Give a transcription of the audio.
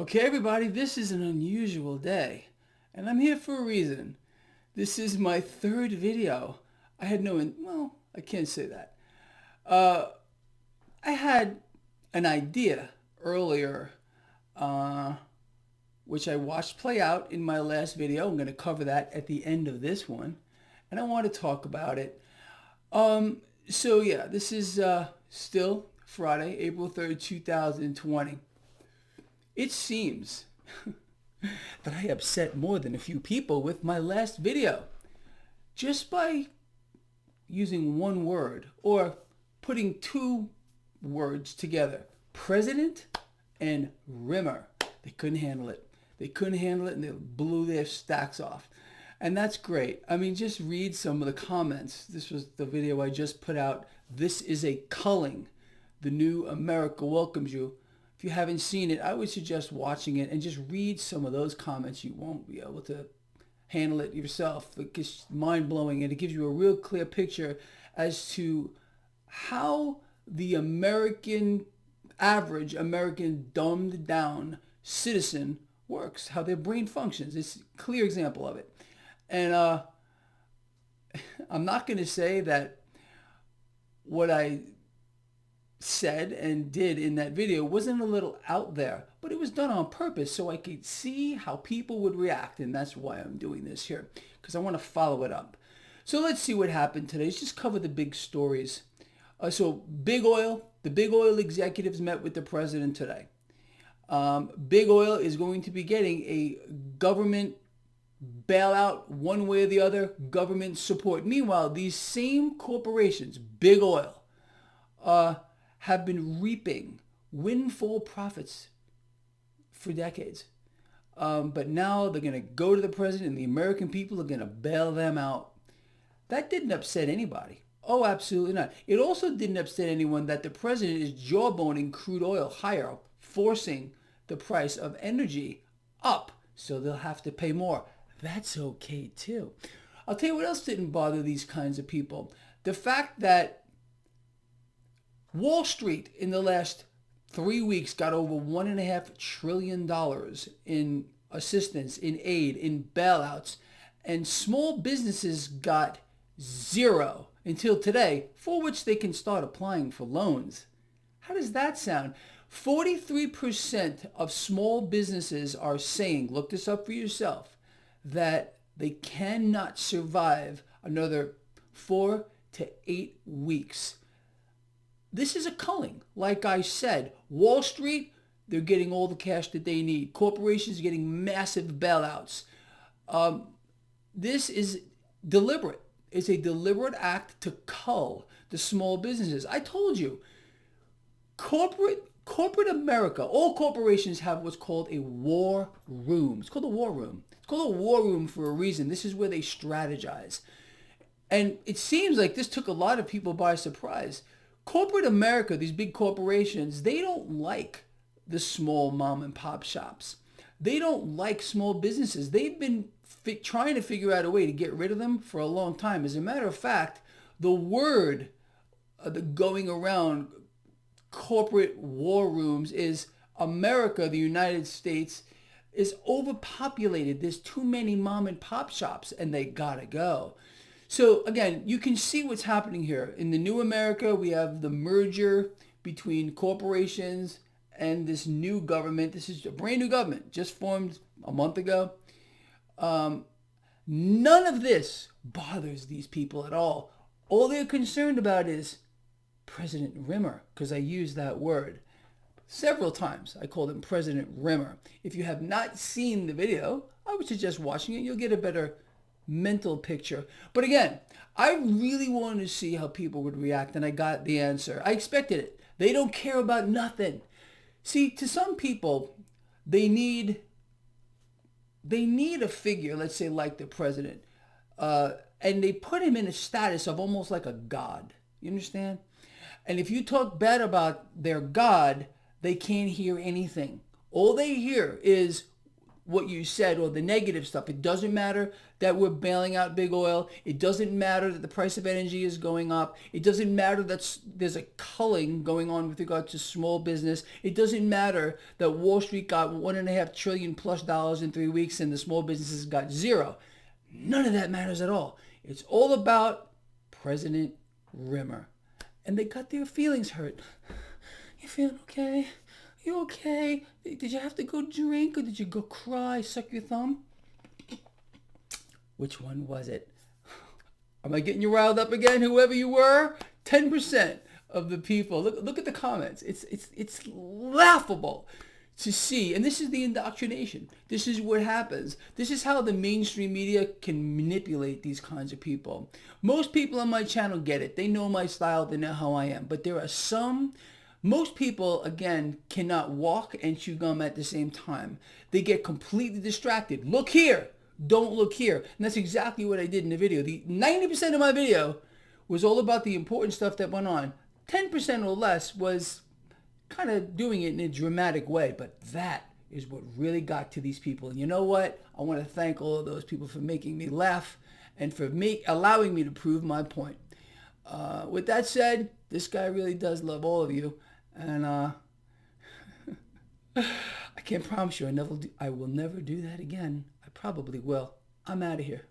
Okay, everybody, this is an unusual day, and I'm here for a reason. This is my third video. I had well, I can't say that. Uh, I had an idea earlier, uh, which I watched play out in my last video. I'm going to cover that at the end of this one, and I want to talk about it. So yeah, this is still Friday, April 3rd, 2020. It seems that I upset more than a few people with my last video just by using one word or putting two words together. President and Rimmer. They couldn't handle it. They couldn't handle it and they blew their stacks off. And that's great. I mean, just read some of the comments. This was the video I just put out. This is a culling. The new America welcomes you. If you haven't seen it, I would suggest watching it and just read some of those comments. You won't be able to handle it yourself. It's mind-blowing, and it gives you a real clear picture as to how the average American dumbed-down citizen works, how their brain functions. It's a clear example of it. And I'm not going to say that what I said and did in that video wasn't a little out there, but it was done on purpose so I could see how people would react, and that's why I'm doing this here, because I want to follow it up. So let's see what happened today. Let's just cover the big stories. So big oil, the big oil executives met with the president today. Big oil is going to be getting a government bailout one way or the other, government support. Meanwhile, these same corporations, big oil, have been reaping windfall profits for decades. But now they're going to go to the president and the American people are going to bail them out. That didn't upset anybody. Oh, absolutely not. It also didn't upset anyone that the president is jawboning crude oil higher, forcing the price of energy up, so they'll have to pay more. That's okay too. I'll tell you what else didn't bother these kinds of people. The fact that Wall Street in the last 3 weeks got over $1.5 trillion in assistance, in aid, in bailouts, and small businesses got zero until today, for which they can start applying for loans. How does that sound? 43% of small businesses are saying, look this up for yourself, that they cannot survive another 4 to 8 weeks. This is a culling. Like I said, Wall Street, they're getting all the cash that they need. Corporations are getting massive bailouts. This is deliberate. It's a deliberate act to cull the small businesses. I told you, corporate America, all corporations have what's called a war room. It's called a war room. It's called a war room for a reason. This is where they strategize. And it seems like this took a lot of people by surprise. Corporate America, these big corporations, they don't like the small mom and pop shops. They don't like small businesses. They've been trying to figure out a way to get rid of them for a long time. As a matter of fact, the word going around corporate war rooms is America, the United States, is overpopulated. There's too many mom and pop shops and they gotta go. So again, you can see what's happening here. In the new America, we have the merger between corporations and this new government. This is a brand new government, just formed a month ago. None of this bothers these people at all. All they're concerned about is President Rimmer, because I use that word several times. I called him President Rimmer. If you have not seen the video, I would suggest watching it. You'll get a better mental picture. But again, I really wanted to see how people would react, and I got the answer. I expected it. They don't care about nothing. See, to some people, they need a figure, let's say like the president, and they put him in a status of almost like a god. You understand? And if you talk bad about their god, they can't hear anything. All they hear is what you said or the negative stuff. It doesn't matter that we're bailing out big oil. It doesn't matter that the price of energy is going up. It doesn't matter that there's a culling going on with regard to small business. It doesn't matter that Wall Street got $1.5 trillion plus in 3 weeks and the small businesses got zero. None of that matters at all. It's all about President Rimmer. And they got their feelings hurt. You feeling okay? You okay? Did you have to go drink or did you go cry, suck your thumb? Which one was it? Am I getting you riled up again, whoever you were? 10% of the people. Look at the comments. It's laughable to see. And this is the indoctrination. This is what happens. This is how the mainstream media can manipulate these kinds of people. Most people on my channel get it. They know my style. They know how I am. But there are most people, again, cannot walk and chew gum at the same time. They get completely distracted. Look here. Don't look here. And that's exactly what I did in the video. The 90% of my video was all about the important stuff that went on. 10% or less was kind of doing it in a dramatic way. But that is what really got to these people. And you know what? I want to thank all of those people for making me laugh and for allowing me to prove my point. With that said, this guy really does love all of you. And I can't promise you I will never do that again. I probably will. I'm out of here.